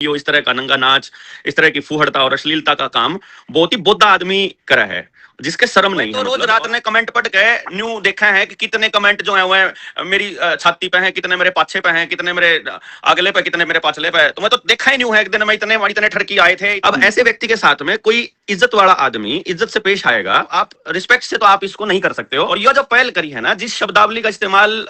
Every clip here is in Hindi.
इस तरह का नंगा नाच, इस तरह की फूहड़ता और अश्लीलता का काम बहुत ही बुद्धा आदमी करा है, जिसके शर्म नहीं है। रोज रात ने कमेंट पढ़ के न्यू देखा है कि कितने कमेंट जो है वो मेरी छाती पे हैं, कितने मेरे पाछे पे हैं, कितने मेरे अगले पे, कितने मेरे पाछले पे। तो मैं तो देखा ही न्यू है, एक दिन में इतने ठरकी आए थे। अब ऐसे व्यक्ति के साथ में कोई इज्जत वाला आदमी इज्जत से पेश आएगा, आप रिस्पेक्ट से तो आप इसको नहीं कर सकते हो। और यह जो पहल करी है ना, जिस शब्दावली का इस्तेमाल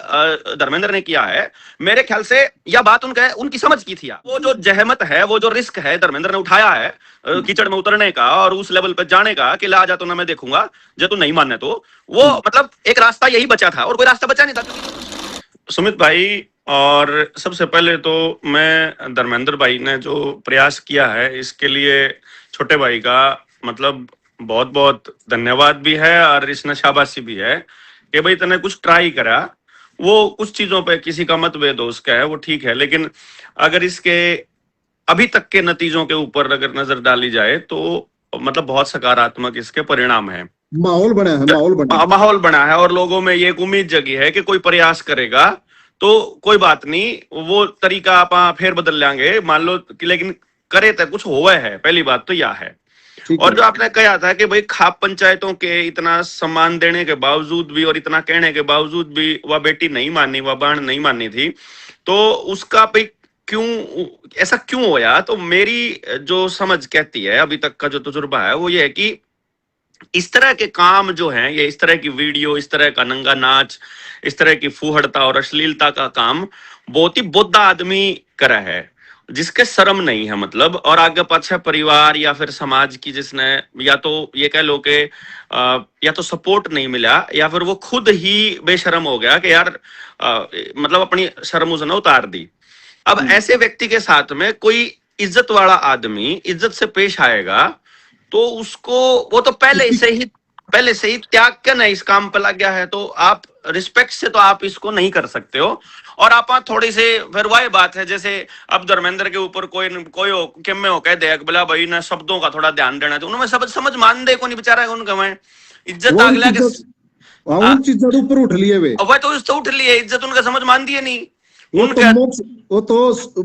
धर्मेंद्र ने किया है, मेरे ख्याल से यह बात उनकी समझ की थी। वो जो जहमत है, वो जो रिस्क है धर्मेंद्र ने उठाया है कीचड़ में उतरने का और उस लेवल पे जाने का कि ला जा तो ना मैं देखूंगा, जो तू नहीं मानने तो वो मतलब एक रास्ता यही बचा था और कोई रास्ता बचा नहीं था। सुमित भाई, और सबसे पहले तो मैं धर्मेंद्र भाई ने जो प्रयास किया है इसके लिए छोटे भाई का मतलब बहुत बहुत धन्यवाद भी है और इसने शाबाशी भी है कि भाई तने कुछ ट्राई करा। वो कुछ चीजों पे किसी का मतभेद हो उसका है, वो ठीक है, लेकिन अगर इसके अभी तक के नतीजों के ऊपर अगर नजर डाली जाए तो मतलब बहुत सकारात्मक इसके परिणाम है। माहौल बना है, माहौल बना है और लोगों में ये एक उम्मीद जगी है कि कोई प्रयास करेगा तो कोई बात नहीं, वो तरीका आप फिर बदल लेंगे मान लो कि, लेकिन करे तो कुछ हुआ है, पहली बात तो यह है। और जो आपने कहा था कि भाई खाप पंचायतों के इतना सम्मान देने के बावजूद भी और इतना कहने के बावजूद भी वह बेटी नहीं मानी, वह बहन नहीं मानी थी, तो उसका भाई क्यों ऐसा क्यों होया? तो मेरी जो समझ कहती है, अभी तक का जो तजुर्बा है वो ये है कि इस तरह के काम जो हैं, ये इस तरह की वीडियो, इस तरह का नंगा नाच, इस तरह की फूहड़ता और अश्लीलता का काम बहुत ही बुद्धा आदमी करा है, जिसके शर्म नहीं है मतलब, और आगे पाछे परिवार या फिर समाज की जिसने या तो ये कह लो कि या तो सपोर्ट नहीं मिला या फिर वो खुद ही बेशर्म हो गया कि यार मतलब अपनी शर्म उसने उतार दी। अब ऐसे व्यक्ति के साथ में कोई इज्जत वाला आदमी इज्जत से पेश आएगा तो उसको वो तो पहले से ही त्याग के ना इस काम पर लग गया है, तो आप रिस्पेक्ट से तो आप इसको नहीं कर सकते हो। और आप थोड़ी से फिर वही बात है, जैसे अब धर्मेंद्र के ऊपर कोई किम में हो कह दे बोला भाई ना शब्दों का थोड़ा ध्यान देना, तो उन्होंने सब समझ मान दे को नहीं बेचारा उनका मैं इज्जत अगला के ऊपर उठ लिए वे, वह तो उठ लिए, इज्जत उनका समझ मान दिए नहीं, वो तो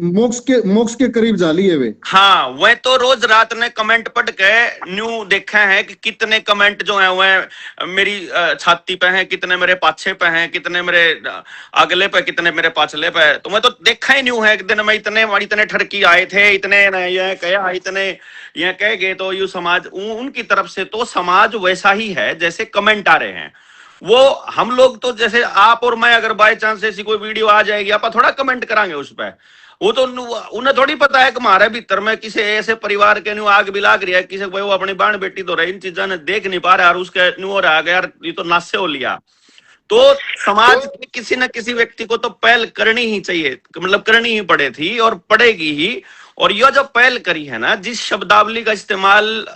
मोक्ष के करीब जा लिए वे। हाँ, वह तो रोज रात ने कमेंट पढ़ के न्यू देखा है कि कितने कमेंट जो है वह मेरी छाती पे हैं, कितने मेरे पाछे पे हैं, कितने मेरे अगले पे, कितने मेरे पाछले पे। तो मैं तो देखा ही न्यू है, एक दिन में इतने ठरकी आए थे, इतने ये कहा, इतने ये कह गए, तो यू समाज उनकी तरफ से तो समाज वैसा ही है जैसे कमेंट आ रहे हैं। वो हम लोग तो जैसे आप और मैं अगर बाय चांस ऐसी कोई वीडियो आ जाएगी आप थोड़ा कमेंट करांगे उस पर, वो तो उन्हें थोड़ी पता है कि हमारे भीतर में किसी ऐसे परिवार के न्यू आग भी लाग रही है, किसी वो अपनी बहन बेटी तो रही इन चीजों ने देख नहीं पा रहा और उसके न्यू हो रहा है यार ये तो नासे हो लिया। तो समाज के किसी न किसी व्यक्ति को तो पहल करनी ही चाहिए, मतलब करनी ही पड़े थी और पड़ेगी ही। और यह जो पहल करी है ना, जिस शब्दावली का इस्तेमाल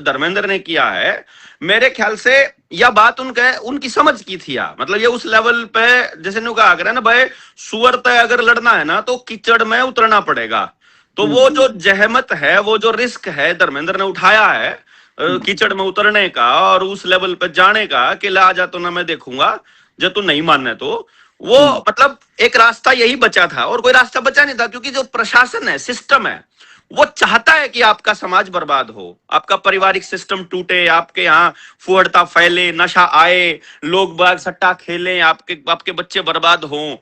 धर्मेंद्र ने किया है, मेरे ख्याल से यह बात उनकी समझ की थी। मतलब ये उस लेवल पे जैसे नु कहा कर ना भाई सुअर तय अगर लड़ना है ना तो कीचड़ में उतरना पड़ेगा। तो वो जो जहमत है, वो जो रिस्क है धर्मेंद्र ने उठाया है कीचड़ में उतरने का और उस लेवल पे जाने का कि ला जा तो ना मैं देखूंगा, जो तू नहीं मानने तो वो मतलब एक रास्ता यही बचा था और कोई रास्ता बचा नहीं था, क्योंकि जो प्रशासन है, सिस्टम है, वो चाहता है कि आपका समाज बर्बाद हो, आपका पारिवारिक सिस्टम टूटे, आपके यहाँ फुहड़ता फैले, नशा आए, लोग बाग सट्टा खेलें, आपके बच्चे बर्बाद हों।